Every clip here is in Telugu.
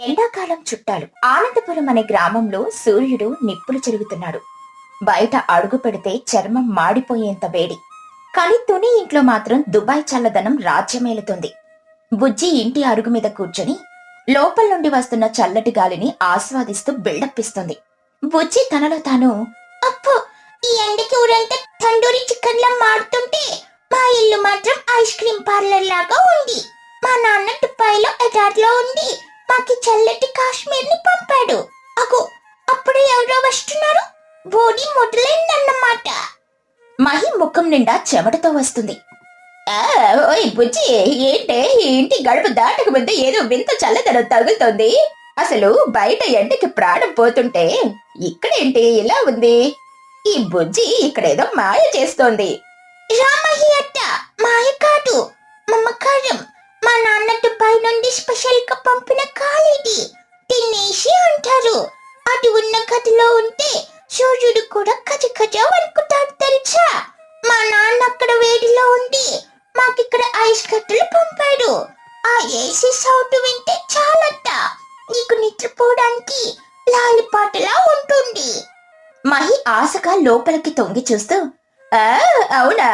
ఎండాకాలం చుట్టాలు. ఆనందపురం అనే గ్రామంలో సూర్యుడు నిప్పులు చెరుగుతున్నాడు. బయట అడుగు పెడితే చర్మం మాడిపోయేంత వేడి. కాని తుని ఇంట్లో మాత్రం దుబాయ్ చల్లదనం రాజ్యమేలుతుంది. బుజ్జి ఇంటి అరుగు మీద కూర్చొని లోపల నుండి వస్తున్న చల్లటి గాలిని ఆస్వాదిస్తూ బిల్డప్పిస్తుంది. బుజ్జి తనలో తాను, అప్పో, ఈ ఎండకి ఊరంతా తండూరి చికెన్లా మాడుతుంటే మా ఇల్లు మాత్రం ఐస్ క్రీమ్ పార్లర్ లాగా ఉంది. మా నాన్న దుబాయ్లో ఎడార్లో ఉండి మాకి చల్లటి కాశ్మీర్ ని పంపాడు. అగో, అప్పుడే ఎవరో వస్తున్నారు. బోడీ మొదలైందన్నమాట. మహి ముఖం నిండా చెమటతో వస్తుంది. ఓయ్ బుజ్జి, ఏంటే ఈ ఇంటి గడుపు దాటక ముందు ఏదో వింత చల్లదనం తగులుతోంది. అసలు బయట ఎండకి ప్రాణం పోతుంటే ఇక్కడేంటి ఇలా ఉంది? ఈ బుజ్జి ఇక్కడేదో మాయ చేస్తోంది. రామహి అత్త, మాయ కాదు, మమకారం. మా నాన్న దుబాయ్ నుండి స్పెషల్ గా పంపిన కాలిది తినేసి అంటారు. అది ఉన్న గదిలో ఉంటే సూర్యుడు కూడా కజ కజ వణుకుతాడు తెలుసా. మా నాన్న అక్కడ వేడిలో ఉండి మాకిక్కడ ఐస్ కట్టలు పంపాడు. ఆ ఏసీ సౌండ్ వింటే చాలట నీకు నిద్రపోవడానికి లాలిపాటలా ఉంటుంది. మహి ఆశగా లోపలికి తొంగి చూస్తూ, అవునా,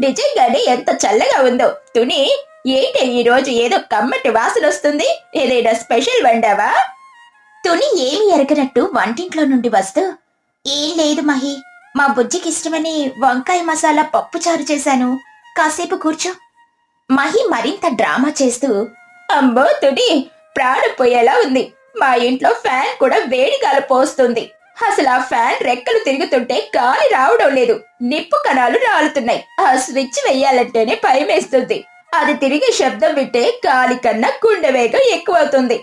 నిజంగానే ఎంత చల్లగా ఉందో. తుని, ఏంటి ఈ రోజు ఏదో కమ్మటి వాసన వస్తుంది? ఏదైనా స్పెషల్ వండావా? తుని ఏమి ఎరగనట్టు వంటింట్లో నుండి వస్తూ, ఏం లేదు మహి, మా బుజ్జికి ఇష్టమని వంకాయ మసాలా పప్పు చారు చేశాను, కాసేపు కూర్చో. మహి మరింత డ్రామా చేస్తూ, అమ్మో తుని, ప్రాణం పోయేలా ఉంది. మా ఇంట్లో ఫ్యాన్ కూడా వేడిగాలు పోస్తుంది. అసలు ఆ ఫ్యాన్ రెక్కలు తిరుగుతుంటే గాలి రావడం లేదు, నిప్పు కణాలు రాలుతున్నాయి. ఆ స్విచ్ వెయ్యాలంటేనే భయమేస్తుంది. అది తిరిగి శబ్దం వింటే గాలి కన్నా గుండె వేగం ఎక్కువవుతుంది.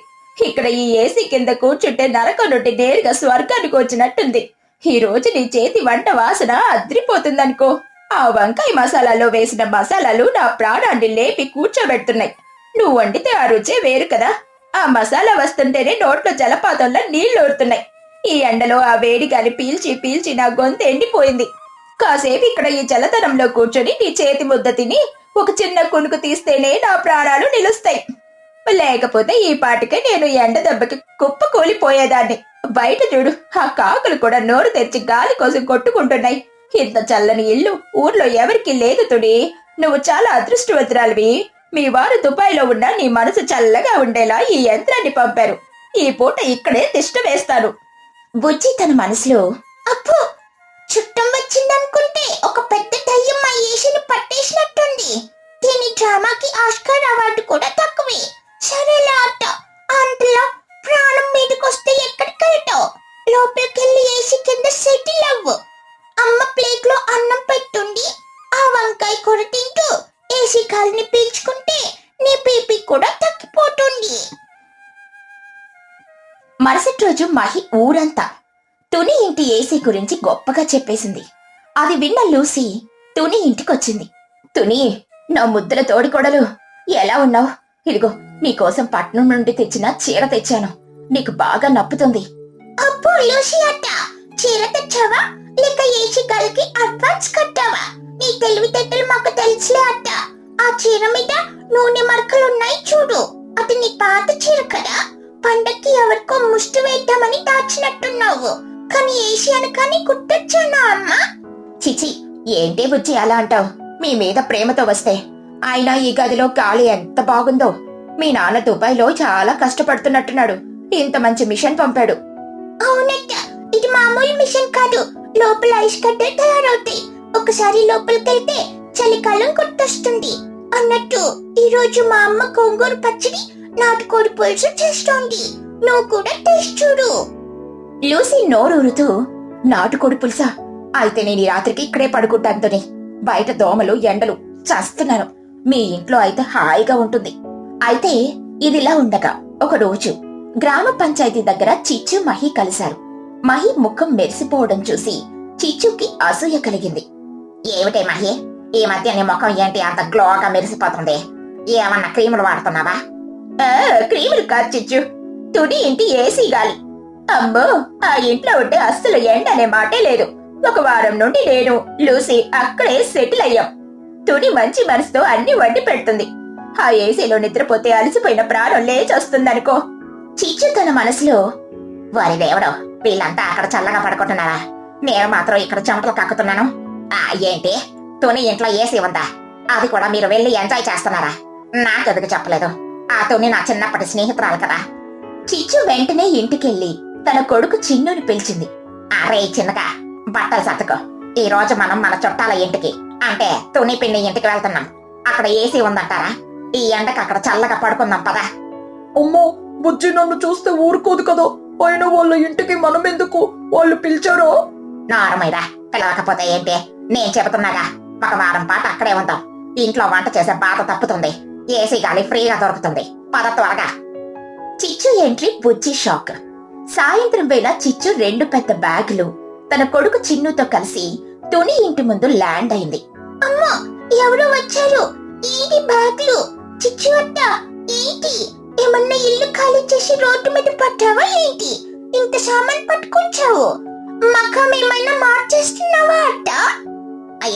ఇక్కడ ఈ ఏసీ కింద కూర్చుంటే నరకం నుండి నేరుగా స్వర్గానికి వచ్చినట్టుంది. ఈ రోజు నీ చేతి వంట వాసన అద్రిపోతుందనుకో. ఆ వంకాయ మసాలాలో వేసిన మసాలాలు నా ప్రాణాన్ని లేపి కూర్చోబెడుతున్నాయి. నువ్వు వండితే ఆ రుచే వేరు కదా. ఆ మసాలా వస్తుంటేనే నోట్లో జలపాతంలో నీళ్లు ఊరుతున్నాయి. ఈ ఎండలో ఆ వేడి గాలి పీల్చి పీల్చి నా గొంతు ఎండిపోయింది. కాసేపు ఇక్కడ ఈ చల్లదనంలో కూర్చొని నీ చేతి ముద్ద తిని ఒక చిన్న కునుకు తీస్తేనే నా ప్రాణాలు నిలుస్తాయి. లేకపోతే ఈ పాటికే నేను ఎండ దెబ్బకి కుప్ప కూలిపోయేదాన్ని. బయట చూడు, ఆ కాకులు కూడా నోరు తెరిచి గాలి కోసం కొట్టుకుంటున్నాయి. ఇంత చల్లని ఇల్లు ఊర్లో ఎవరికి లేదు తుడి. నువ్వు చాలా అదృష్టవంతురాలివి. మీ వారు దుబాయ్లో ఉన్నా నీ మనసు చల్లగా ఉండేలా ఈ యంత్రాన్ని పంపారు. ఈ పూట ఇక్కడే తిష్ట వేస్తాను. బుజ్జి తన మనసులో, అప్పు, చుట్టం వచ్చిందనుకుంటే ఒక పెద్ద దయ్యం మా ఏషిని పట్టేసినట్టుంది. దీని డ్రామాకి ఆస్కార్ అవార్డు కూడా తక్కువే. సరేలా అట్ట, అంతలా ప్రాణం మీదకొస్తే ఎక్కడికి వెళ్తావు? లోపలికెళ్ళి ఏసీ కింద సెటిల్ అవ్వు. అమ్మ ప్లేట్ లో అన్నం పెట్టుండి ఆ వంకాయ కూర తింటూ ఏసీ గాలిని పీల్చుకుంటే నీ బీపీ కూడా తగ్గిపోతుంది. మరుసటి రోజు మహి ఊరంతా తుని ఇంటి ఏసీ గురించి గొప్పగా చెప్పేసింది. అది విన్న లూసీ తుని ఇంటికొచ్చింది. తుని, నా ముద్దుల తోడికోడలు, ఎలా ఉన్నావు? ఇదిగో నీకోసం పట్నం నుండి తెచ్చిన చీర తెచ్చాను. నీకు బాగా నప్పుతుంది. అబ్బో లూసీ అత్త, చీర తెచ్చావా లేక ఏసీ గాలికి అడ్వాన్స్ కట్టావా? నీ తెలివితేటలు మాకు తెలుసులే అత్త. ఆ చీర మీద నూనె మరకలున్నాయి చూడు, అది నీ పాత చీర కదా. పండక్కి ఎవరికో ముష్టి వేద్దామని దాచినట్టున్నావు, కానీ ఏసీ అనగానే గుర్తొచ్చానా అమ్మా? చిచి, ఏంటి బుజ్జి అలా అంటావు? మీ మీద ప్రేమతో వస్తే. అయినా ఈ గదిలో గాలి ఎంత బాగుందో. మీ నాన్న దుబాయ్లో చాలా కష్టపడుతున్నట్టున్నాడు. ఇంత మంచి మిషన్ పంపాడు. అవునక్క, ఇది మామూలు మిషన్ కాదు. లోపల ఐస్ కట్టే తయారవుతాయి. ఒకసారి లోపలికెళ్తే చలికాలం గుర్తొస్తుంది. అన్నట్టు ఈ రోజు మా అమ్మ గోంగూర పచ్చడి, నాటుకోడి పులుసు చేస్తోంది. నువ్వు కూడా టేస్ట్ చూడు. లూసీ నోరూరుతూ, నాటుకోడి పులుసా? అయితే నేను ఈ రాత్రికి ఇక్కడే పడుకుంటాను. బయట దోమలు ఎండలు చస్తున్నాను. మీ ఇంట్లో అయితే హాయిగా ఉంటుంది. అయితే ఇదిలా ఉండగా ఒక రోజు గ్రామ పంచాయతీ దగ్గర చిచ్చు మహి కలిశారు. మహి ముఖం మెరిసిపోవడం చూసి చిచ్చుకి అసూయ కలిగింది. ఏమిటే మహి, ఈ మధ్య నీ ముఖం ఏంటి అంత గ్లోగా మెరిసిపోతుంది? ఏమన్నా క్రీములు వాడుతున్నావా? క్రీములు కాదు చిచ్చు, తుని ఇంటి ఏసీ గాలి. అమ్మో, ఆ ఇంట్లో ఉంటే అస్సలు ఎండ అనే మాటే లేదు. ఒక వారం నుండి నేను లూసీ అక్కడే సెటిల్ అయ్యాం. తుని మంచి మనసుతో అన్ని వండి పెడుతుంది. ఆ ఏసీలో నిద్రపోతే అలసిపోయిన ప్రాణం లేచొస్తుందనుకో. చిచ్చు తన మనసులో, వారి దేవుడు, వీళ్ళంతా అక్కడ చల్లగా పడుకుంటున్నారా, నేను మాత్రం ఇక్కడ చెమటలు కక్కుతున్నాను. ఏంటి, తుని ఇంట్లో ఏసీ ఉందా, అది కూడా మీరు వెళ్ళి ఎంజాయ్ చేస్తున్నారా? నాకెందుకు చెప్పలేదు? ఆ తుని నా చిన్నప్పటి స్నేహితురాలు కదా. చిచ్చు వెంటనే ఇంటికెళ్ళి తన కొడుకు చిన్నుని పిలిచింది. అరే చిన్నగా, బట్టలు సర్దుకో, ఈ రోజు మనం మన చుట్టాల ఇంటికి, అంటే తుని పిండి ఇంటికి వెళ్తున్నాం. అక్కడ ఏసీ ఉందంటారా? ఈ ఎండకు అక్కడ చల్లగా పడుకుందాం పదా. అమ్మో, బుజ్జి నన్ను చూస్తే ఊరుకోదు కదా, అయినా వాళ్ళ ఇంటికి మనం ఎందుకు, వాళ్ళు పిలిచారో? నారమైరా, పిలవకపోతే ఏంటి, నేను చెబుతున్నాగా, ఒక వారం పాటు అక్కడే ఉందాం. ఇంట్లో వంట చేసే బాధ తప్పుతుంది, ఏసీ గాలి ఫ్రీగా దొరుకుతుంది, పద త్వరగా. చిచ్చు ఎంట్రీ బుజ్జి షాక్. సాయంత్రం వేళ చిచ్చు 2 పెద్ద బ్యాగులు తన కొడుకు చిన్నుతో కలిసి తుని ఇంటి ముందు ల్యాండ్ అయింది. అమ్మా, ఎవరో వచ్చారు, ఏంటి బ్యాగులు? చిచ్చు అత్త, ఏంటి, ఏమన్నా ఇల్లు ఖాళీ చేసి రోడ్డు మీద పట్టావా ఏంటి? ఇంత సామాన్ పట్టుకొచ్చావు, మకం ఏమైనా మార్చేస్తున్నావా అత్త?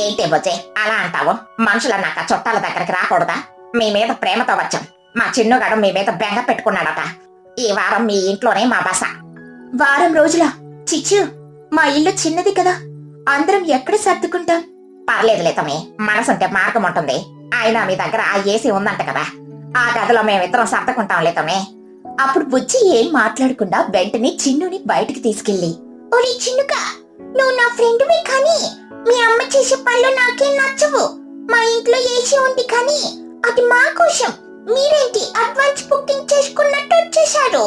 ఏంటి బొజ్జే అలా అంటావు? మనుషులన్నాక చుట్టాల దగ్గరికి రాకూడదా? మీ మీద ప్రేమతో వచ్చాం. మా చిన్నుగాడు మీ మీద బెంగ పెట్టుకున్నాడట. ఈ వారం మీ ఇంట్లోనే మా బస. వారం రోజులా? చిచ్చు, మా ఇల్లు చిన్నది కదా, అందరం ఎక్కడ సర్దుకుంటాం? పర్లేదులే తమ్మి, మనసుంటే మార్గం ఉంటుంది. అయినా మీ దగ్గర ఆ ఏసీ ఉందంట కదా, ఆ గదిలో మేమిద్దరం సర్దుకుంటాంలే తమ్మి. అప్పుడు బుజ్జి ఏం మాట్లాడకుండా వెంటనే చిన్నుని బయటికి తీసుకెళ్లి, ఒరే చిన్నుగా, నువ్వు నా ఫ్రెండ్వే కానీ మీ అమ్మ చేసే పనులు నాకేం నచ్చవు. మా ఇంట్లో ఏసీ ఉంది కానీ అది మా కోసం, మీరేంటి అడ్వాన్స్ బుకింగ్ చేసుకున్నట్టు వచ్చేసారు?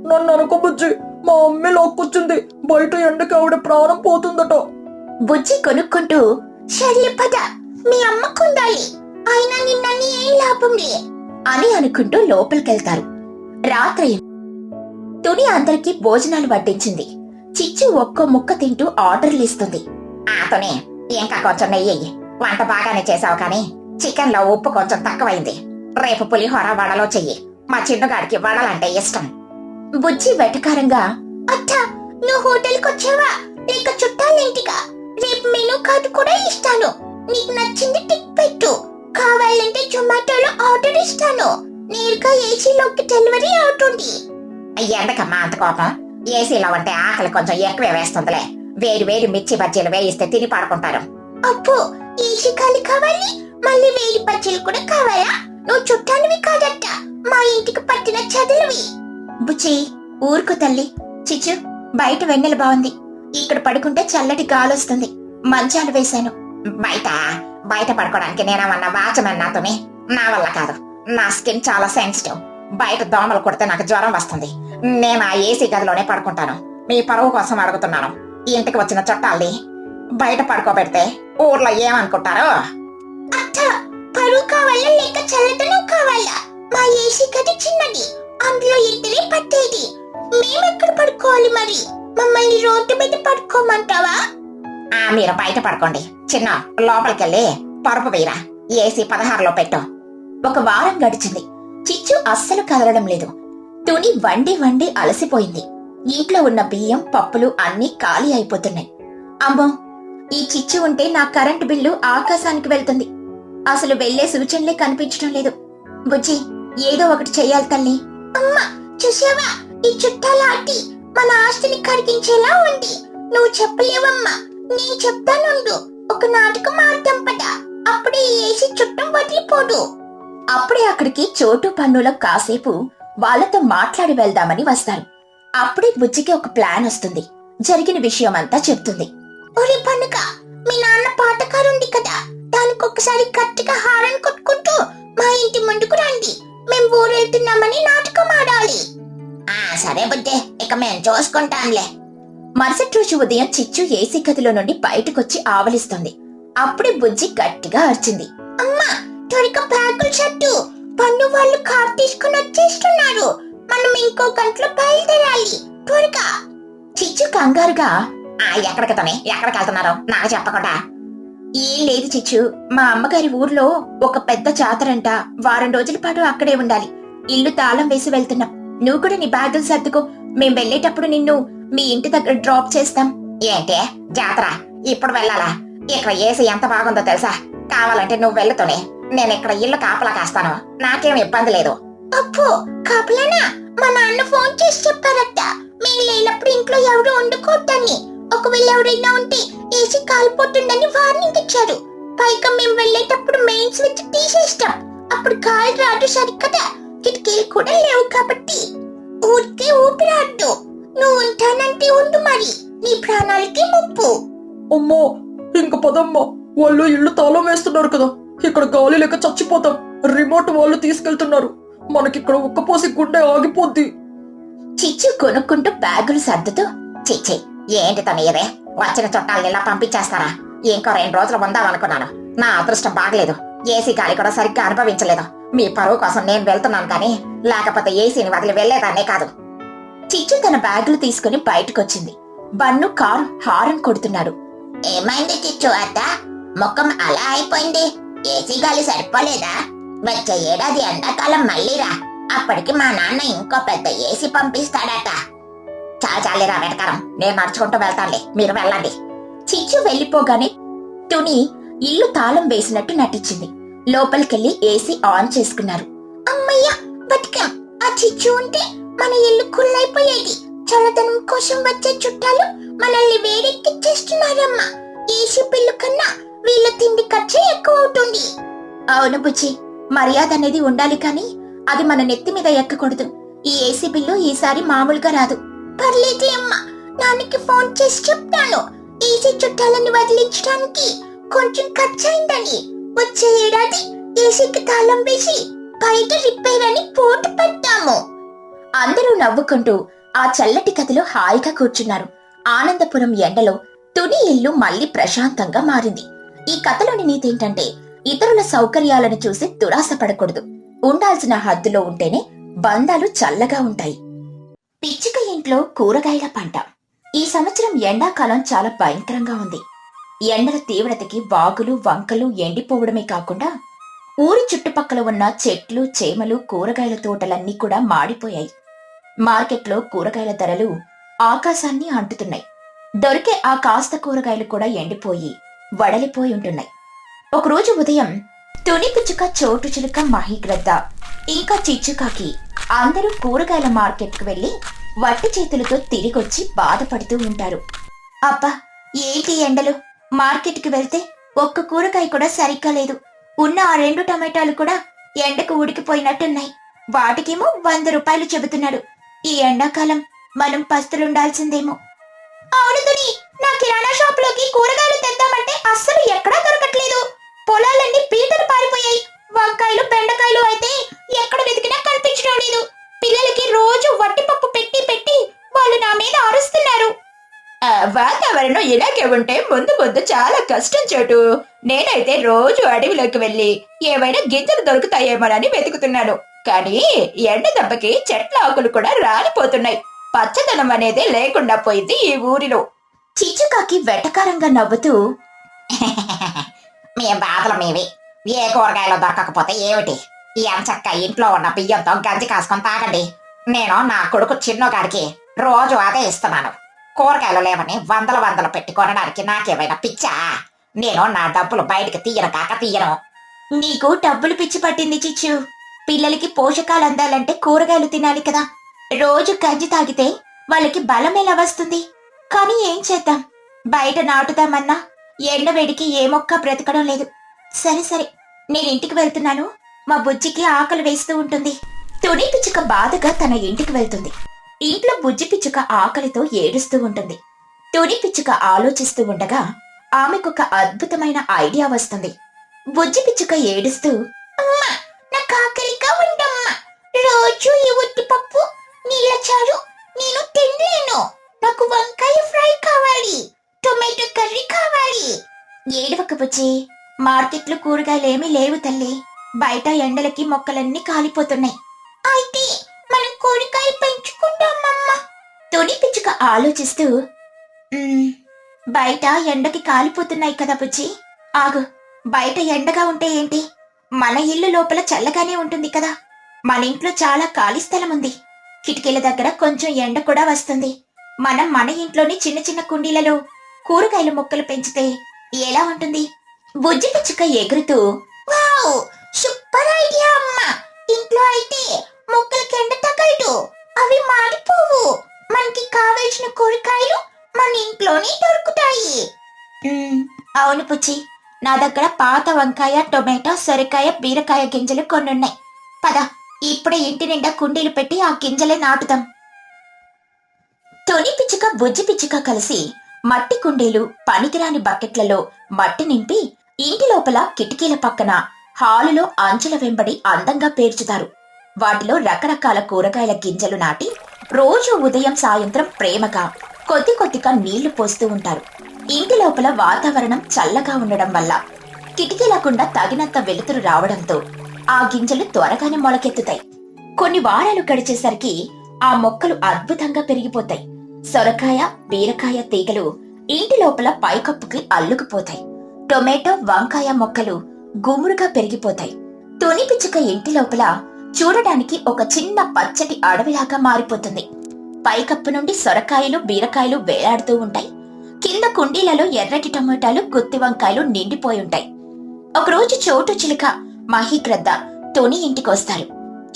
నన్ను అనుకో బుజ్జి, మా అమ్మే లాక్కొచ్చింది, బయట ఎండకి ఆవిడ ప్రాణం పోతుందట. బుజ్జి కొనుక్కుంటూ, సర్లే పద, మీ అమ్మకుండాలి, అయినా నిన్నని ఏం లాభంలే అని అనుకుంటూ లోపలికెళ్తారు. రాత్రి తుని అందరికీ భోజనాలు వడ్డించింది. చిచ్చు ఒక్కో ముక్క తింటూ ఆర్డర్లు ఇస్తుంది. తుని, ఇంకా కొంచెం నెయ్యి, వంట బాగానే చేసావు కానీ చికెన్ లో ఉప్పు కొంచెం తక్కువైంది. రేపు పులిహోర వడలో చెయ్యి, మా చిన్నగాడికి వడలంటే ఇష్టం. బుజ్జి వెటకారంగా, అట్టా, నువ్వు హోటల్కి వచ్చావా లేక చుట్టాలింటిగా? రేపు మెనూ కార్డు కూడా ఇస్తాను, నీకు నచ్చింది టిక్ పెట్టు, కావాలంటే జొమాటోలో ఆర్డర్ ఇస్తాను, నేరుగా ఏసీలోకి డెలివరీ అవుతుంది. ఎందుకమ్మా అంత కోపం? ఏసీలో అంటే ఆకలి కొంచెం ఎక్కువే వేస్తుందిలే, వేడి వేడి మిర్చి బజ్జీలు వేయిస్తే తిని పడుకుంటారు. అప్పు, ఏసీ ఖాళీ కావాలి, మళ్ళీ వేడి బజ్జీలు కూడా కావాలా? నువ్వు చుట్టానివి కాదట, మా ఇంటికి పట్టిన చదువువి. బుచ్చి, ఊరుకు తల్లి. చిచ్చు, బయట వెన్నెల బాగుంది, ఇక్కడ పడుకుంటే చల్లటి గాలొస్తుంది, మంచాలు వేశాను. బయట బయట పడుకోవడానికి నేనేమన్నా వాచమని నాతోనే? నా వల్ల కాదు, నా స్కిన్ చాలా సెన్సిటివ్, బయట దోమలు కొడితే నాకు జ్వరం వస్తుంది. నేను ఆ ఏసీ గదిలోనే పడుకుంటాను. మీ పరువు కోసం అడుగుతున్నాను, ఇంటికి వచ్చిన చుట్టాల్ని బయట పడుకోబెడితే ఊర్లో ఏమనుకుంటారో? అట్టా, పరువు కావాలా లేక చల్లదనం కావాలా? మా ఏసీ గది చిన్నది, అందులో ఇద్దరే పట్టేది, మేమెక్కడ పడుకోవాలి మరి? మమ్మల్ని రోడ్డు మీద పడుకోమంటావా? మీరు బయట పడుకోండి. చిన్న, లోపలికెళ్ళి పరుపు వేయరా, ఏసీ 16లో పెట్టు. ఒక వారం గడిచింది. చిచ్చు అస్సలు కదలడం లేదు. తుని వండి వండి అలసిపోయింది. ఇంట్లో ఉన్న బియ్యం, పప్పులు అన్నీ ఖాళీ అయిపోతున్నాయి. అమ్మో, ఈ చిచ్చు ఉంటే నా కరెంటు బిల్లు ఆకాశానికి వెళ్తుంది. అసలు వెళ్లే సూచనలే కనిపించడం లేదు. బుజ్జి, ఏదో ఒకటి చెయ్యాలి తల్లి. అమ్మా, చూసావా, ఈ చుట్టాల ఆటి మన ఆస్తిని కరిగించేలా ఉంది. నువ్వు చెప్పలేవమ్మా, నేను చెప్తానుండు. ఒక నాటకం ఆడతాం పదా, అప్పుడే ఏసీ చుట్టం వదిలిపోదు. అప్పుడే అక్కడికి చోటు పన్నుల కాసేపు వాళ్ళతో మాట్లాడి వెళ్దామని వస్తారు. అప్పుడే బుజ్జికి ఒక ప్లాన్ వస్తుంది. జరిగిన విషయం అంతా చెప్తుంది. ఒరే పన్నుక, మీ నాన్న పాటకారుంది కదా, దానికి ఒకసారి గట్టిగా హారన్ కొట్టుకుంటూ మా ఇంటి ముందుకు రండి, మేం ఊరెళ్తున్నామని నాటకం ఆడాలి. సరే బుజ్జే, ఇక మేం చూసుకుంటాంలే. మరుసటి రోజు ఉదయం చిచ్చు ఏసీ గదిలో నుండి బయటకొచ్చి ఆవలిస్తుంది. అప్పుడే బుజ్జి గట్టిగా అరిచింది. అమ్మా, త్వరగా బ్యాగులు సర్దు, పన్ను వాళ్ళు కార్ తీసుకుని వచ్చేస్తున్నారు, మనం ఇంకో గంటలో బయలుదేరాలి, త్వరగా. చిచ్చు కంగారుగా, ఎక్కడికి వెళ్తున్నారో నాకు చెప్పకుండా? ఏం లేదు చిచ్చు, మా అమ్మగారి ఊర్లో ఒక పెద్ద జాతరంట, వారం రోజుల పాటు అక్కడే ఉండాలి, ఇల్లు తాళం వేసి వెళ్తున్నాం. నువ్వు కూడా నీ బ్యాగులు సర్దుకో, మేం వెళ్లేటప్పుడు నిన్ను మీ ఇంటి దగ్గర డ్రాప్ చేస్తాం. ఏంటే జాతర, ఇప్పుడు వెళ్ళాలా? ఇక్కడ ఏసీ ఎంత బాగుందో తెలుసా? కావాలంటే నువ్వు వెళ్తూనే, నేను ఇక్కడ ఇల్లు కాపలా కాస్తాను, నాకేం ఇబ్బంది లేదు. అప్పు, కాపలానా? మా నాన్న నాన్న ఫోన్ చేసి చెప్పారట మేము లేనప్పుడు ఇంట్లో ఎవరు వండుకోవద్దని. ఒకవేళ ఎవరైనా ఉంటే ఏసీ కాలిపోతుందని వార్నింగ్ ఇచ్చారు. పైగా మేము వెళ్ళేటప్పుడు మెయిన్ స్విచ్ తీసేస్తాం. అప్పుడు గాలి రాదు సరికదా, కిటికీలు కూడా లేవు కాబట్టి ఊరికే ఊపిరాడు. నువ్వు ఉంటానంటే ఉండు, మరి నీ ప్రాణాలకి ముప్పు. అమ్మో, ఇంక పదమ్మా. వాళ్ళు ఇల్లు తాళం వేస్తున్నారు కదా, ఇక్కడ గాలి లేక చచ్చిపోతాం. రిమోట్ వాళ్ళు తీసుకెళ్తున్నారు. మనకిక్కడ ఉక్కపోసి గుండె ఆగిపోద్ది. చిచ్చు కొనుక్కుంటూ బ్యాగులు సర్దుతూ, చిచ్చి ఏంటి తనయ్యదే, వచ్చిన చుట్టాలని ఇలా పంపించేస్తారా? ఇంకో 2 రోజులు ఉందామనుకున్నాను. నా అదృష్టం బాగలేదు, ఏసీ గాలి కూడా సరిగ్గా అనుభవించలేదు. మీ పరువు కోసం నేను వెళ్తున్నాను కానీ లేకపోతే ఏసీని వదిలి వెళ్లేదాన్నే కాదు. చిచ్చు తన బ్యాగులు తీసుకుని బయటకొచ్చింది. బన్ను కారు హారన్ కొడుతున్నాడు. ఏమైంది చిచ్చు అత్త, ముఖం అలా అయిపోయింది? ఏసీ గాలి సరిపోలేదా? వచ్చే ఏడాది ఎండాకాలం మళ్ళీరా, అప్పటికి మా నాన్న ఇంకో పెద్ద ఏసీ పంపిస్తాడట. చాలేరా వెటకారం, నేను నడుచుకుంటూ వెళ్తానులే, మీరు వెళ్ళండి. చిచ్చు వెళ్ళిపోగానే తుని ఇల్లు తాళం వేసినట్టు నటించింది. లోపలికెళ్లి ఏసీ ఆన్ చేసుకున్నారు. అమ్మయ్యా బతికాం. ఆ చిచ్చు ఉంటే మన ఇల్లు కుళ్ళైపోయేది. చల్లదనం కోసం వచ్చే చుట్టాలు మనల్ని వేడెక్కిచ్చేస్తున్నారమ్మా. ఏసీ బిల్లు కన్నా వీళ్ళ తిండి ఖర్చు ఎక్కువ అవుతుంది. అవును బుజ్జి, మర్యాద అనేది ఉండాలి కానీ అది మన నెత్తి మీద ఎక్కకూడదు. ఈ ఏసీ బిల్లు ఈసారి మామూలుగా రాదు. పర్లేదులే అమ్మా, నాన్నకి ఫోన్ చేసి చెప్తాను. ఏసీ చుట్టాలని వదిలించడానికి కొంచెం ఖర్చయిందని. వచ్చే ఏడాది ఏసీకి తాళం వేసి బయట రిపేర్ అని పోటు పెట్టాము. అందరూ నవ్వుకుంటూ ఆ చల్లటి గదిలో హాయిగా కూర్చున్నారు. ఆనందపురం ఎండలో తుని ఇల్లు మళ్లీ ప్రశాంతంగా మారింది. ఈ కథలోని నీతి ఏంటంటే, ఇతరుల సౌకర్యాలను చూసి దురాశ పడకూడదు. ఉండాల్సిన హద్దులో ఉంటేనే బంధాలు చల్లగా ఉంటాయి. పిచ్చుక ఇంట్లో కూరగాయల పంట. ఈ సంవత్సరం ఎండాకాలం చాలా భయంకరంగా ఉంది. ఎండల తీవ్రతకి వాగులు వంకలు ఎండిపోవడమే కాకుండా ఊరి చుట్టుపక్కల ఉన్న చెట్లు చేమలు కూరగాయల తోటలన్నీ కూడా మాడిపోయాయి. మార్కెట్లో కూరగాయల ధరలు ఆకాశాన్ని అంటుతున్నాయి. దొరికే ఆ కాస్త కూరగాయలు కూడా ఎండిపోయి వడలిపోయి ఉంటున్నాయి. ఒకరోజు ఉదయం తుని పిచ్చుక, చోటు చిలుక, మహిగ్రద్ద ఇంకా చిచ్చుకాకి అందరూ కూరగాయల మార్కెట్కు వెళ్లి వట్టి చేతులతో తిరిగొచ్చి బాధపడుతూ ఉంటారు. అబ్బా ఏంటి ఎండలు, మార్కెట్కి వెళ్తే ఒక్క కూరగాయ కూడా సరిగ్గా లేదు. ఉన్న ఆ 2 టమాటాలు కూడా ఎండకు ఉడికిపోయినట్టున్నాయి. వాటికేమో 100 రూపాయలు చెబుతున్నాడు. ఈ ఎండాకాలం మనం పస్తులుండాల్సిందేమో. అవును తుని, నా కిరాణా షాప్ లోకి కూరగాయలు తెద్దామంటే అస్సలు ఎక్కడా దొరకట్లేదు. పొలాలన్నీ పీతలు పారిపోయాయి. వంకాయలు బెండకాయలు అయితే ఎక్కడ వెతికినా కనిపించడం లేదు. పిల్లలకి రోజు వట్టిపప్పు పెట్టి పెట్టి వాళ్ళు నా మీద అరుస్తున్నారు. వాతావరణం ఇలాగే ఉంటే ముందు చాలా కష్టం చోటు. నేనైతే రోజు అడవిలోకి వెళ్లి ఏవైనా గింజలు దొరుకుతాయేమోనని వెతుకుతున్నాను. కానీ ఎండ దెబ్బకి చెట్ల ఆకులు కూడా రాలిపోతున్నాయి. పచ్చదనం అనేదే లేకుండా పోయింది ఈ ఊరిలో. చిచ్చుకాకి వెటకారంగా నవ్వుతూ, మీ బాధలు మీవి. ఏ కూరగాయలు దొరకకపోతే ఏమిటి? ఎంచక్క ఇంట్లో ఉన్న బియ్యంతో గంజి కాసుకొని తాగండి. నేను నా కొడుకు చిన్నగాడికి రోజు అదే ఇస్తున్నాను. కూరగాయలు లేవని వందలు పెట్టి కొనడానికి నాకేమైనా పిచ్చా? నేను నా డబ్బులు బయటికి తీయను. నీకు డబ్బులు పిచ్చి పట్టింది చిచ్చు. పిల్లలకి పోషకాలు అందాలంటే కూరగాయలు తినాలి కదా. రోజు గంజి తాగితే వాళ్ళకి బలం ఎలా వస్తుంది? కానీ ఏం చేద్దాం, బయట నాటుదామన్నా ఎండవేడికి ఏ మొక్క బ్రతకడం లేదు. సరే నేను ఇంటికి వెళ్తున్నాను. మా బుజ్జికి ఆకలి వేస్తూ ఉంటుంది. తుని పిచ్చుక బాధగా తన ఇంటికి వెళ్తుంది. ఇంట్లో బుజ్జి పిచ్చుక ఆకలితో ఏడుస్తూ ఉంటుంది. తుని పిచ్చుక ఆలోచిస్తూ ఉండగా ఆమెకొక అద్భుతమైన ఐడియా వస్తుంది. బుజ్జి పిచ్చుక ఏడుస్తూ, అమ్మా నాకు ఆకలిగా ఉండమ్మా. రోజు ఈ ఉట్టిపప్పు నీళ్ళచారు నేను తినలేను. నాకు వంకాయ ఫ్రై కావాలి, టొమాటో కర్రీ కావాలి. ఏడవక బుజ్జి, మార్కెట్లో కూరగాయలేమీ లేవు తల్లి. బయట ఎండలకి మొక్కలన్నీ కాలిపోతున్నాయి. అయితే మనం కూరగాయలు పెంచుకుందామమ్మా. తుని పిచ్చుక ఆలోచిస్తూ, బయట ఎండకి కాలిపోతున్నాయి కదా బుజ్జి. ఆగు, బయట ఎండగా ఉంటే ఏంటి, మన ఇల్లు లోపల చల్లగానే ఉంటుంది కదా. మన ఇంట్లో చాలా ఖాళీ స్థలం ఉంది. కిటికీల దగ్గర కొంచెం ఎండ కూడా వస్తుంది. మనం మన ఇంట్లోని చిన్న చిన్న కుండీలలో కూరగాయల మొక్కలు పెంచితే ఎలా ఉంటుంది? బుజ్జి పిచ్చుక ఎగురుతూ, వావ్ సూపర్ ఐడియా అమ్మా. ఇంట్లో అయితే మొక్కలకి ఎండ తగలదు. అవి మాడిపోవు. మనకి కావలసిన కూరగాయలు మన ఇంట్లోనే దొరుకుతాయి. అవును పుచ్చి, నా దగ్గర పాత వంకాయ, టొమాటో, సొరకాయ, బీరకాయ గింజలు కొన్నున్నాయి. పద, ఇప్పుడే ఇంటి నిండా కుండీలు పెట్టి ఆ గింజలే నాటుదాం. తొని పిచ్చుక, బుజ్జి పిచ్చుక కలిసి మట్టి కుండీలు, పనికిరాని బకెట్లలో మట్టి నింపి ఇంటి లోపల కిటికీల పక్కన, హాలులో అంచుల వెంబడి అందంగా పేర్చుతారు. వాటిలో రకరకాల కూరగాయల గింజలు నాటి రోజు ఉదయం సాయంత్రం ప్రేమగా కొద్ది కొద్దిగా నీళ్లు పోస్తూ ఉంటారు. ఇంటి లోపల వాతావరణం చల్లగా ఉండడం వల్ల కిటికీలకుండా తగినంత వెలుతురు రావడంతో ఆ గింజలు త్వరగానే మొలకెత్తుతాయి. కొన్ని వారాలు గడిచేసరికి ఆ మొక్కలు అద్భుతంగా పెరిగిపోతాయి. సొరకాయ, బీరకాయ తీగలు ఇంటి లోపల పైకప్పుకి అల్లుకుపోతాయి. టొమాటో, వంకాయ మొక్కలు గుమురుగా పెరిగిపోతాయి. తుని పిచ్చుక ఇంటి లోపల చూడడానికి ఒక చిన్న పచ్చటి అడవిలాగా మారిపోతుంది. పైకప్పు నుండి సొరకాయలు, బీరకాయలు వేలాడుతూ ఉంటాయి. కింద కుండీలలో ఎర్రటి టమోటాలు, గుత్తి వంకాయలు నిండిపోయి ఉంటాయి. ఒకరోజు చోటు చిలుక, మహిగ్రద్ద తుని ఇంటికొస్తారు.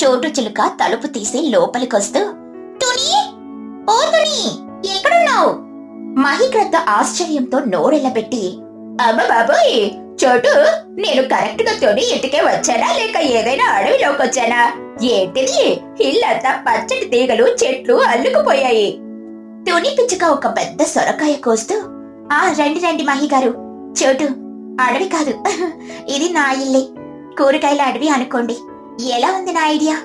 చోటు చిలుక తలుపు తీసి లోపలికొస్తూ, తుని, ఓ తుని, ఎక్కడున్నావు? మహిగ్రద్ద ఆశ్చర్యంతో నోరెళ్లబెట్టి, అమ్మ బాబోయ్ చోటు, నేను కరెక్ట్ గా తుని ఇంటికే వచ్చానా లేక ఏదైనా అడవిలోకి వచ్చానా? ఏంటిది, ఇల్లంతా పచ్చటి తీగలు, చెట్లు అల్లుకుపోయాయి. తుని పిచ్చుక ఒక పెద్ద సొరకాయ కోస్తూ, రండి రండి మహిగారు. చోటు, అడవి కాదు, ఇది నా ఇల్లే. కూరగాయల అడవి అనుకోండి. ఎలా ఉంది నా ఐడియా?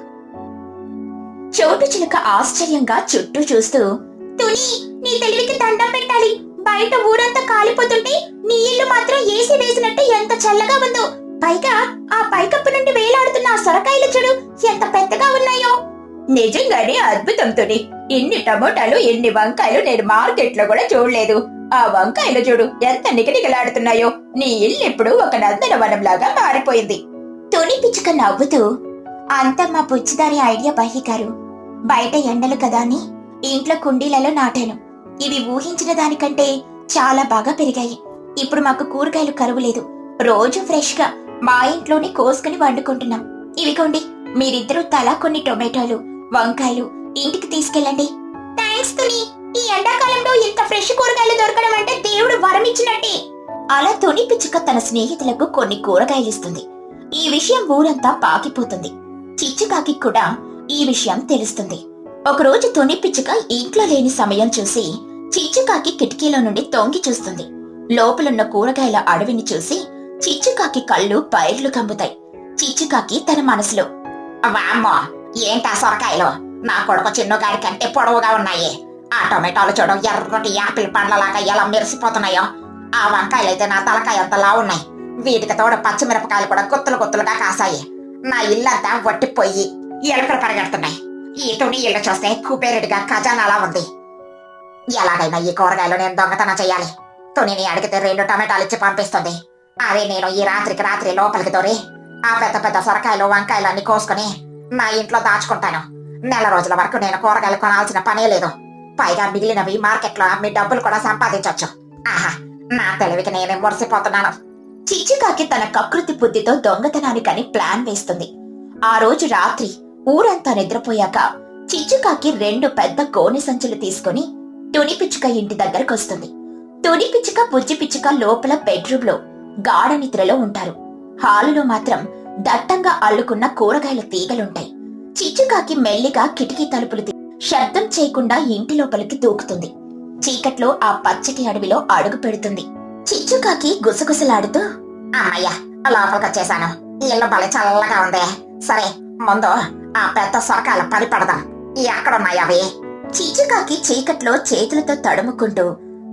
చోటు చిలుక ఆశ్చర్యంగా చుట్టూ చూస్తూ, తుని, నీ తెలివికి దండం పెట్టాలి. బయట ఊరంతా కాలిపోతుంటే నీ ఇల్లు మాత్రం ఏసీ వేసినట్టు ఎంత చల్లగా ఉందో. పైగా ఆ పైకప్పు నుండి వేలాడుతున్న ఆ సొరకాయలు చూడు, ఎంత పెద్దగా ఉన్నాయో. నిజంగానే అద్భుతం తుని. ఇన్ని టమోటాలు, ఇన్ని వంకాయలు నేను మార్కెట్ లో కూడా చూడలేదు. ఆ వంకాయలు చూడు ఎంత నిగనిగలాడుతున్నాయో. నీ ఇల్లు ఇప్పుడు ఒక నందనవనంలాగా మారిపోయింది. తుని పిచ్చుక నవ్వుతూ, అంతా మా పుచ్చిదారి ఐడియా బహిగారు. బయట ఎండలు కదా అని ఇంట్లో కుండీలలో నాటాను. ఇవి ఊహించిన దానికంటే చాలా బాగా పెరిగాయి. ఇప్పుడు మాకు కూరగాయలు కరువు లేదు. రోజు ఫ్రెష్ గా మా ఇంట్లోనే కోసుకుని వండుకుంటున్నాం. ఇవిగోండి, మీరిద్దరూ తలా కొన్ని టొమాటోలు, వంకాయలు ఇంటికి తీసుకెళ్ళండి. థ్యాంక్స్ తుని. ఈ ఎండాకాలంలో ఇంత ఫ్రెష్ కూరగాయలు దొరకడం అంటే దేవుడు వరం ఇచ్చినట్టే. అలా తుని పిచ్చుక తన స్నేహితులకు కొన్ని కూరగాయలు ఇస్తుంది. ఈ విషయం ఊరంతా పాకిపోతుంది. చిచ్చుకాకి కూడా ఈ విషయం తెలుస్తుంది. ఒకరోజు తుని పిచ్చుక ఇంట్లో లేని సమయం చూసి చిచ్చుకాకి కిటికీలో నుండి తొంగి చూస్తుంది. లోపలున్న కూరగాయల అడవిని చూసి చిచ్చుకాకి కళ్ళు పైర్లు కమ్ముతాయి. చిచ్చుకాకి తన మనసులో, వామ్మో, ఏంటా సొరకాయలు, నా కొడుకు చిన్నగాడి కంటే పొడవుగా ఉన్నాయి. ఆ టొమాటోలు చూడు ఎర్రటి యాపిల్ పండ్లలాగా ఎలా మెరిసిపోతున్నాయో. ఆ వంకాయలైతే నా తలకాయ అంతలా ఉన్నాయి. వీటికి తోడు పచ్చిమిరపకాయలు కూడా గుత్తులు గుత్తులుగా కాసాయి. నా ఇల్లంతా వట్టిపోయి ఎలుకలు పరిగెడుతున్నాయి. ఈ తుని ఇల్లు చూస్తే కుబేరుడిగా ఖజానాలా ఉంది. ఎలాగైనా ఈ కూరగాయలు నేను దొంగతనం చెయ్యాలి. తునిని అడిగితే 2 టమాటాలు ఇచ్చి పంపిస్తుంది. అదే నేను ఈ రాత్రి లోపలికి దూరి ఆ పెద్ద పెద్ద సొరకాయలు, వంకాయలన్నీ కోసుకుని నా ఇంట్లో దాచుకుంటాను. నెల రోజుల వరకు నేను కూరగాయలు కొనాల్సిన పనే లేదు. పైగా మిగిలినవి మార్కెట్లో అమ్మి డబ్బులు కూడా సంపాదించొచ్చు. ఆహా, నా తెలివికి నేనే మురిసిపోతున్నాను. చిచ్చుకాకి తన కకృతి బుద్ధితో దొంగతనానికని ప్లాన్ వేస్తుంది. ఆ రోజు రాత్రి ఊరంతా నిద్రపోయాక చిచ్చుకాకి 2 పెద్ద గోనె సంచులు తీసుకుని తుని పిచ్చుక ఇంటి దగ్గరకొస్తుంది. తుని పిచ్చుక, బుజ్జి పిచ్చుక లోపల బెడ్రూమ్ లో గాఢ నిద్రలో ఉంటారు. హాలులో మాత్రం దట్టంగా అల్లుకున్న కూరగాయల తీగలుంటాయి. చిచ్చుకాకి మెల్లిగా కిటికీ తలుపులు శబ్దం చేయకుండా ఇంటి లోపలికి దూకుతుంది. చీకట్లో ఆ పచ్చటి అడవిలో అడుగు పెడుతుంది. చిచ్చుకాకి గుసగుసలాడుతూ, అమ్మయ్య, లోపలికొచ్చేశాను. ఇల్లు భలే చల్లగా ఉంది. సరే, ముందు ఆ పెద్ద సొరకాయల పని పడదాం. ఎక్కడున్నాయి అవి? చిచ్చుకాకి చీకట్లో చేతులతో తడుముకుంటూ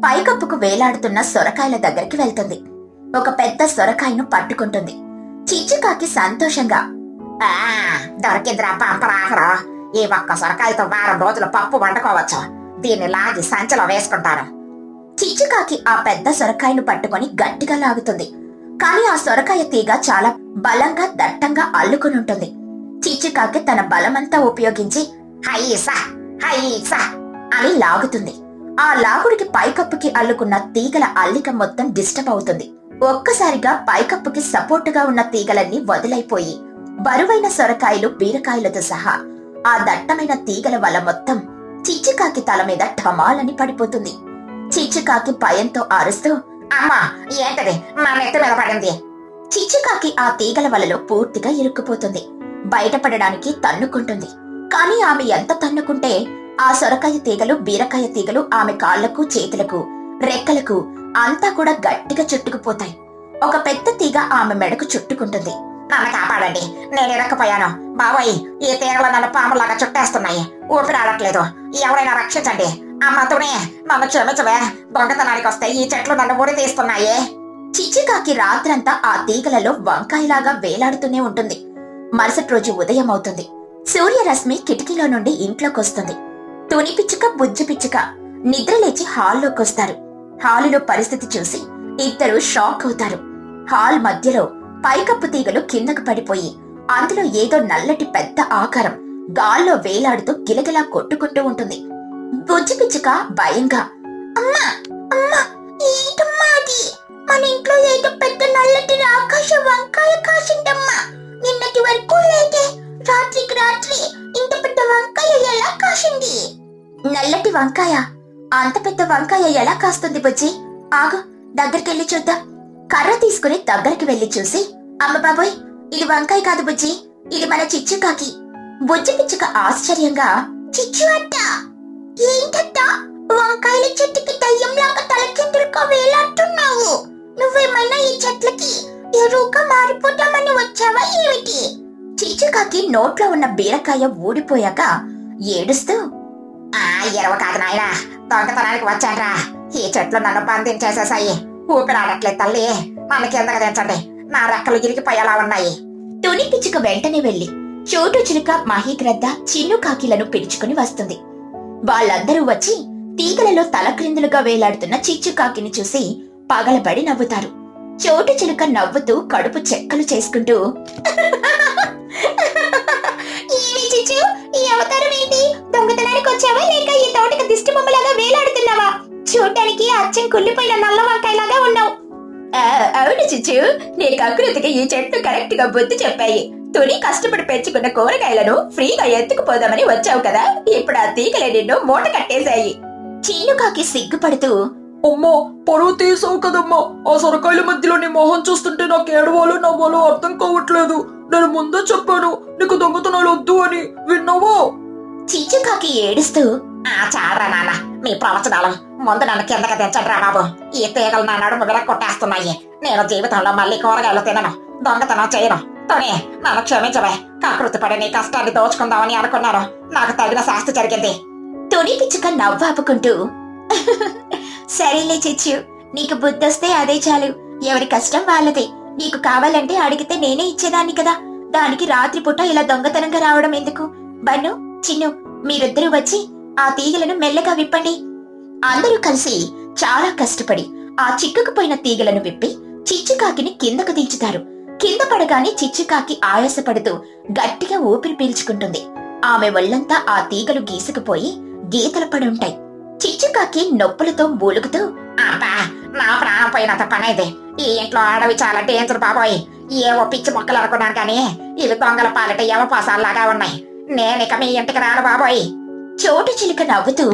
పైకప్పుకు వేలాడుతున్న సొరకాయల దగ్గరికి వెళ్తుంది. ఒక పెద్ద సొరకాయను పట్టుకుంటుంది. చిచ్చుకాకి సంతోషంగా, దొరికిందిరా పంపరాకరా. ఈ ఒక్క సొరకాయతో 4 రోజులు పప్పు వండుకోవచ్చు. దీన్ని లాగి సంచిలో వేసుకుంటాను. చిచ్చుకాకి ఆ పెద్ద సొరకాయను పట్టుకొని గట్టిగా లాగుతుంది. కానీ ఆ సొరకాయ తీగ చాలా బలంగా దట్టంగా అల్లుకునుంటుంది. చిచ్చుకాకి తన బలమంతా ఉపయోగించి హైసా హైసా అని లాగుతుంది. ఆ లాగుడికి పైకప్పుకి అల్లుకున్న తీగల అల్లిక మొత్తం డిస్టర్బ్ అవుతుంది. ఒక్కసారిగా పైకప్పుకి సపోర్టుగా ఉన్న తీగలన్నీ వదిలైపోయి బరువైన సొరకాయలు, బీరకాయలతో సహా ఆ దట్టమైన తీగల వల్ల మొత్తం చిచ్చుకాకి తల మీద ఢమాలని పడిపోతుంది. చిచ్చుకాకి భయంతో అరుస్తూ, అమ్మా ఏంటది మా నెత్తి మీద పడింది. చిచ్చుకాకి ఆ తీగల వలలో పూర్తిగా ఇరుక్కుపోతుంది. బయటపడడానికి తన్నుకుంటుంది. కానీ ఆమె ఎంత తన్నుకుంటే ఆ సొరకాయ తీగలు, బీరకాయ తీగలు ఆమె కాళ్లకు, చేతులకు, రెక్కలకు అంతా కూడా గట్టిగా చుట్టుకుపోతాయి. ఒక పెద్ద తీగ ఆమె మెడకు చుట్టుకుంటుంది. నన్ను కాపాడండి, నేను ఇరక్కపోయాను. బాబోయ్, ఈ తీగలు నన్ను పాములాగా చుట్టేస్తున్నాయి. ఊపిరాడట్లేదు, ఎవరైనా రక్షించండి. అమ్మ తుని, నన్ను క్షమించవే. దొంగతనానికి వస్తే ఈ చెట్లు నన్ను ఉరి తీస్తున్నాయి. చిచ్చుకాకి రాత్రంతా ఆ తీగలలో వంకాయలాగా వేలాడుతూనే ఉంటుంది. మరుసటి రోజు ఉదయం అవుతుంది. సూర్యరశ్మి కిటికీలో నుండి ఇంట్లోకొస్తుంది. తుని పిచ్చుక, బుజ్జి పిచ్చుక నిద్రలేచి హాల్లోకొస్తారు. హాలులో పరిస్థితి చూసి ఇద్దరు షాక్ అవుతారు. హాల్ మధ్యలో పైకప్పు తీగలు కిందకు పడిపోయి అందులో ఏదో నల్లటి పెద్ద ఆకారం గాల్లో వేలాడుతూ గిలగిలా కొట్టుకుంటూ ఉంటుంది. బుజ్జి పిచ్చుక భయంగా, అమ్మా అమ్మా, ఏంటమ్మా అది? మన ఇంట్లో ఏదో పెద్ద నల్లటి ఆకాశ వంకాయ కాసిందమ్మా. నిన్నటి వరకు లేదే, రాత్రికి రాత్రి ఇంత పెద్ద వంకాయ ఎలా కాసింది? నల్లటి వంకాయ? అంత పెద్ద వంకాయ ఎలా కాస్తుంది బుజ్జి? ఆగు, దగ్గరికెళ్ళి చూద్దాం. కర్ర తీసుకుని దగ్గరికి వెళ్లి చూసి, అమ్మ బాబోయ్, ఇది వంకాయ కాదు బుజ్జి, ఇది మన చిచ్చుకాకి. బుజ్జి పిచ్చుక ఆశ్చర్యంగా, చిచ్చు అట్ట? ఏంటట్టా వంకాయల చెట్టుకి దయ్యంలాగా తలకిందులుగా వేలాడుతున్నావు? నువ్వేమైనా ఈ చెట్లకి ఎరువుగా మారిపోతామని వచ్చావా ఏమిటి? చిచ్చుకాకి నోట్లో ఉన్న బీరకాయ ఊడిపోయాక ఏడుస్తూ, ఎరవ కాదు నాయనా, దొంగతనానికి వచ్చాన్రా. ఈ చెట్లు నన్ను బంధించేసేసాయి. ఊపిరాడట్లేదు తల్లి, నన్ను కిందకి దించండి. నా రెక్కలు ఇరిగిపోయేలా ఉన్నాయి. తుని పిచ్చుక వెంటనే వెళ్లి చోటు చిలుక, మహిగ్రద్ద, చిన్ను కాకిలను పిలుచుకుని వస్తుంది. వాళ్ళందరూ వచ్చి తీగలలో తలక్రిందులుగా వేలాడుతున్న చిచ్చుకాకిని చూసి పగలబడి నవ్వుతారు. చోటు చిలుక నవ్వుతూ కడుపు చెక్కలు చేసుకుంటూ, ఏమి చిచ్చు, ఈ అవతారం ఏంటి? దొంగతనానికి వచ్చావా లేక ఈ తోటకి దిష్టి బొమ్మలాగా వేలాడుతున్నావా? చూడటానికి అచ్చం కుళ్ళిపోయిన నల్ల వంకాయలాగా ఉన్నావు. అవును చిచ్చు, నీకు అకృతికి ఈ చెట్టు కరెక్ట్ గా బుద్ధి చెప్పాయి. తుని కష్టపడి పెంచుకున్న కూరగాయలను ఫ్రీగా ఎత్తుకుపోదామని వచ్చావు కదా, ఇప్పుడు ఆ తీగలే నిన్ను మూట కట్టేశాయి. చిన్నుకాకి సిగ్గుపడుతూ, అమ్మా, పరువు తీసావు కదమ్మా. ఆ సొరకాయల మధ్యలో నీ మొహం చూస్తుంటే నాకు ఏడవాలో నవ్వాలో అర్థం కావట్లేదు. నేను ముందే చెప్పాను నీకు దొంగతనాలు వద్దు అని, విన్నావా? చిచ్చుకాకి ఏడుస్తూ, చాలరా నాన్న మీ ప్రవచనాలు. ముందు నన్ను కిందకి దించండి రా బాబు. ఈ తీగలు నా నడుము విరగొట్టేస్తున్నాయి. నేను జీవితంలో మళ్ళీ కూరగాయలు తినను, దొంగతనం చేయను. తోనే, నన్ను క్షమించవే. కకృతి పడి నీ కష్టాన్ని దోచుకుందామని అనుకున్నాను. నాకు తగిన శాస్తి జరిగింది. తుని పిచ్చుక నవ్వాపుకుంటూ, సరేలే చిచ్చు, నీకు బుద్ధొస్తే అదే చాలు. ఎవరి కష్టం వాళ్ళదే. నీకు కావాలంటే అడిగితే నేనే ఇచ్చేదాన్ని కదా. దానికి రాత్రిపూట ఇలా దొంగతనంగా రావడం ఎందుకు? బన్ను, చిన్ను, మీరిద్దరూ వచ్చి ఆ తీగలను మెల్లగా విప్పండి. అందరూ కలిసి చాలా కష్టపడి ఆ చిక్కుకుపోయిన తీగలను విప్పి చిచ్చుకాకిని కిందకు దించుతారు. కింద పడగానే చిచ్చుకాకి ఆయాసపడుతూ గట్టిగా ఊపిరి పీల్చుకుంటుంది. ఆమె ఒళ్లంతా ఆ తీగలు గీసుకుపోయి గీతలు పడి ఉంటాయి. చిచ్చుకాకి నొప్పులతో మూలుగుతూ, అబ్బా, నా ప్రాణం పోయినంత పనైంది. ఈ ఇంట్లో అడవి చాలా డేంజర్ బాబోయ్. ఏవో పిచ్చి మొక్కలు అనుకున్నాను కానీ ఇవి దొంగల పాలిట యమపాసాల్లాగా ఉన్నాయి. నేనిక మీ ఇంటికి రాను బాబోయ్. చోటు చిలుక నవ్వుతూ,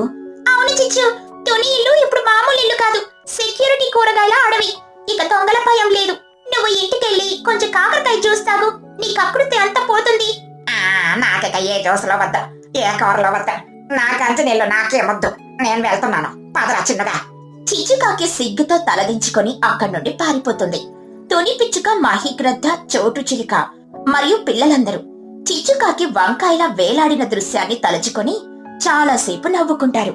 అవును చిచ్చు, తుని ఇల్లు ఇప్పుడు మామూలు ఇల్లు కాదు, సెక్యూరిటీ కూరగాయల అడవి. ఇక దొంగల భయం లేదు. నువ్వు ఇంటికెళ్ళి కొంచెం కాకరకాయ చూస్తావు, నీ కకృతి అంతా పోతుంది. నాకిక ఏ జ్యూసులో వద్దు, ఏ కూరలో వద్దు. నా కంచి నీళ్ళు నాకే వద్దు. నేను వెళ్తున్నాను, పదరా చిన్నగా. చిచ్చుకాకి సిగ్గుతో తలదించుకొని అక్కడి నుండి పారిపోతుంది. తుని పిచ్చుక, మహిగ్రద్ద, చోటు చిలుక మరియు పిల్లలందరూ చిచ్చుకాకి వంకాయల వేలాడిన దృశ్యాన్ని తలుచుకొని చాలాసేపు నవ్వుకుంటారు.